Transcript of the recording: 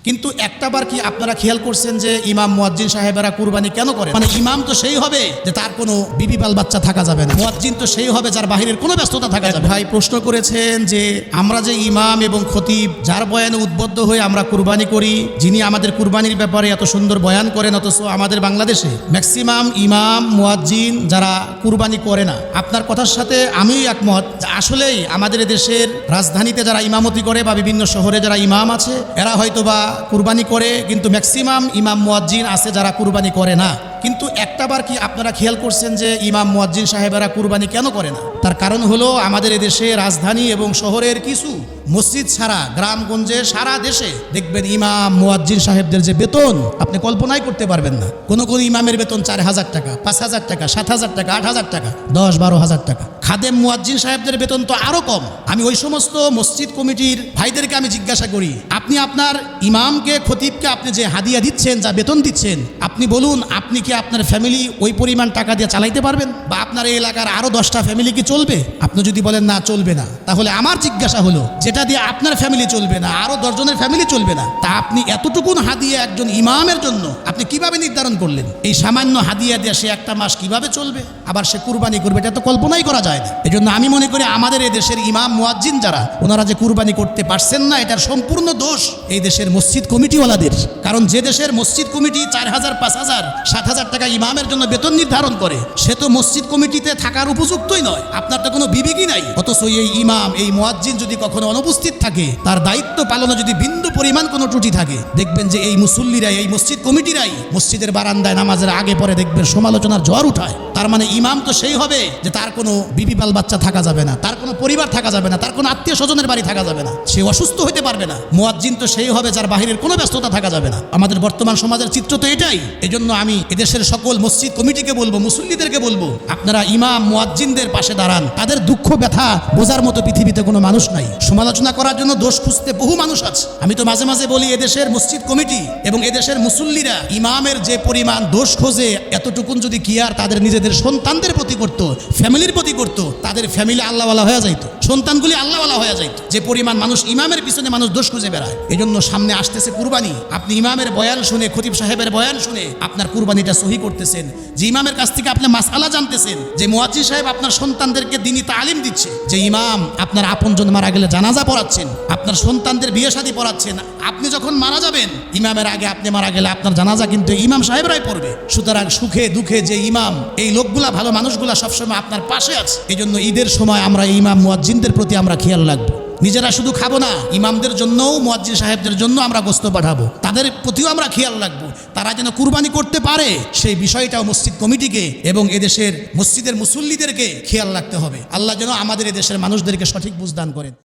কিন্তু একটাবার কি আপনারা খেয়াল করছেন যে ইমাম মুয়াজ্জিন সাহেবেরা কুরবানি কেন করেন? মানে ইমাম তো সেই হবে যে তার কোনো বিবি বাল বাচ্চা থাকা যাবে না, মুয়াজ্জিন তো সেই হবে যার বাহিরের কোনো ব্যস্ততা থাকা যাবে। ভাই প্রশ্ন করেছেন যে আমরা যে ইমাম এবং খতিব যার বয়ানে উদ্বুদ্ধ হয়ে আমরা কুরবানি করি, যিনি আমাদের কুরবানির ব্যাপারে এত সুন্দর বয়ান করেন, অথচ আমাদের বাংলাদেশে ম্যাক্সিমাম ইমাম মুয়াজ্জিন যারা কুরবানি করে না। আপনার কথার সাথে আমিও একমত। আসলেই আমাদের দেশের রাজধানীতে যারা ইমামতি করে বা বিভিন্ন শহরে যারা ইমাম আছে এরা হয়তোবা কুরবানি করে, কিন্তু ম্যাক্সিমাম ইমাম মুয়াজ্জিন আছে যারা কুরবানি করে না। কিন্তু একটাবার কি আপনারা খেয়াল করছেন যে ইমাম মুয়াজ্জিন সাহেবেরা কুরবানি কেন করে না? তার কারণ হলো আমাদের দেশে রাজধানী এবং শহরের কিছু মসজিদ ছাড়া গ্রামগঞ্জে সারা দেশে দেখবেন ইমাম মুয়াজ্জিন সাহেবদের যে বেতন আপনি কল্পনাই করতে পারবেন না। কোন কোন ইমামের বেতন 4,000 টাকা, 5,000 টাকা, 7,000 টাকা, 8,000 টাকা, 10-12,000 টাকা। খাদেম মুয়াজ্জিন সাহেবদের বেতন তো আরো কম। আমি ওই সমস্ত মসজিদ কমিটির ভাইদেরকে আমি জিজ্ঞাসা করি, আপনি আপনার ইমামকে খতিবকে আপনি যে হাদিয়া দিচ্ছেন, যা বেতন দিচ্ছেন, আপনি বলুন আপনি কি আপনার ফ্যামিলি ওই পরিমাণ টাকা দিয়ে চালাইতে পারবেন? বা আপনার এই এলাকার আরো 10টা ফ্যামিলি কি চলবে? আপনি যদি বলেন না চলবে না, তাহলে আমার জিজ্ঞাসা হলো যেটা দিয়ে আপনার ফ্যামিলি চলবে না, আরো 10 জনের ফ্যামিলি চলবে না, তা আপনি এতটুকুন হাদিয়া একজন ইমামের জন্য আপনি কিভাবে নির্ধারণ করলেন? এই সামান্য হাদিয়া দিয়ে সে একটা মাস কিভাবে চলবে, আবার সে কুরবানি করবে, এটা তো কল্পনাই করা যায় না। এই জন্য আমি মনে করি আমাদের এই দেশের ইমাম মুয়াজ্জিন যারা ওনারা যে কুরবানি করতে পারছেন না, এটার সম্পূর্ণ দোষ এই দেশের মসজিদ কমিটিওয়ালাদের। কারণ যে দেশের মসজিদ কমিটি 4,000, 5,000, 7,000 টাকা ইমামের জন্য বেতন নির্ধারণ করে, সে তো মসজিদ কমিটিতে থাকার উপযুক্তই নয়। আপনার তো কোনো বিবেকই নাই। অথচ এই ইমাম, এই মুয়াজ্জিন যদি কখনো অনুপস্থিত থাকে, তার দায়িত্ব পালনে যদি বিন্দু পরিমাণ কোনো ত্রুটি থাকে, দেখবেন যে এই মুসল্লিরাই, এই মসজিদ কমিটিরাই মসজিদের বারান্দায় নামাজের আগে পরে দেখবেন সমালোচনার ঝড় উঠায়। তার মানে ইমাম তো সেই হবে যে তার কোনো বিবি বাল বাচ্চা থাকা যাবে না, তার কোনো পরিবার থাকা যাবে না, তার কোনো আত্মীয় স্বজনের বাড়ি থাকা যাবে না, সে অসুস্থ হতে পারবে না। মুয়াজ্জিন তো সেই হবে যার বাহিরের কোনো ব্যস্ততা থাকা যাবে না। আমাদের বর্তমান সমাজের চিত্র তো এটাই। এজন্য আমি এদেশের সকল মসজিদ কমিটিকে বলবো, মুসল্লিদেরকে বলবো, আপনারা ইমাম মুয়াজ্জিনদের পাশে দাঁড়ান। তাদের দুঃখ ব্যথা বোঝার মতো পৃথিবীতে কোনো মানুষ নাই। সমালোচনা করার জন্য দোষ খুঁজতে বহু মানুষ আছে। আমি তো মাঝে মাঝে বলি, এদেশের মসজিদ কমিটি এবং এদেশের মুসল্লিরা ইমামের যে পরিমাণ দোষ খোঁজে, এতটুকুন যদি কি আর তাদের নিজেদের সন্তানদের প্রতি করতো, ফ্যামিলির প্রতি করতো, তাদের ফ্যামিলি আল্লাহওয়ালা হয়ে যাইত, সন্তানগুলি আল্লাহওয়ালা হয়ে যাইত। যে পরিমাণ মানুষ ইমামের পিছনে মানুষ দোষ খুঁজে বেড়ায়। এই জন্য সামনে আসতেছে কুরবানি, আপনি ইমামের বয়ান শুনে, খতিব সাহেবের বয়ান শুনে আপনার কুরবানিটা সহি করতেছেন, যে ইমামের কাছ থেকে আপনি মাসআলা জানতেছেন, যে মুয়াজ্জিন সাহেব আপনার সন্তানদেরকে দ্বীনি তালিম দিচ্ছে, যে ইমাম আপনার আপনজন মারা গেলে জানাজা পড়াচ্ছেন, আপনার সন্তানদের বিয়ে শাদী পড়াচ্ছেন। আপনি যখন মারা যাবেন, ইমামের আগে আপনি মারা গেলে আপনার জানাজা কিন্তু ইমাম সাহেবরাই পড়বে। সুতরাং সুখে দুঃখে যে ইমাম, এই লোকগুলা, ভালো মানুষগুলা সবসময় আপনার পাশে আছে। এই জন্য ঈদের সময় আমরা ইমাম মুয়াজ্জিনদের প্রতি আমরা খেয়াল রাখবো। নিজেরা শুধু খাবো না, ইমামদের জন্যও, মুয়াজ্জিন সাহেবদের জন্য আমরা গোস্ত পাঠাবো, তাদের প্রতিও আমরা খেয়াল রাখবো। তারা যেন কুরবানি করতে পারে সেই বিষয়টাও মসজিদ কমিটিকে এবং এদেশের মসজিদের মুসল্লিদেরকে খেয়াল রাখতে হবে। আল্লাহ যেন আমাদের এদেশের মানুষদেরকে সঠিক বুঝদান করেন।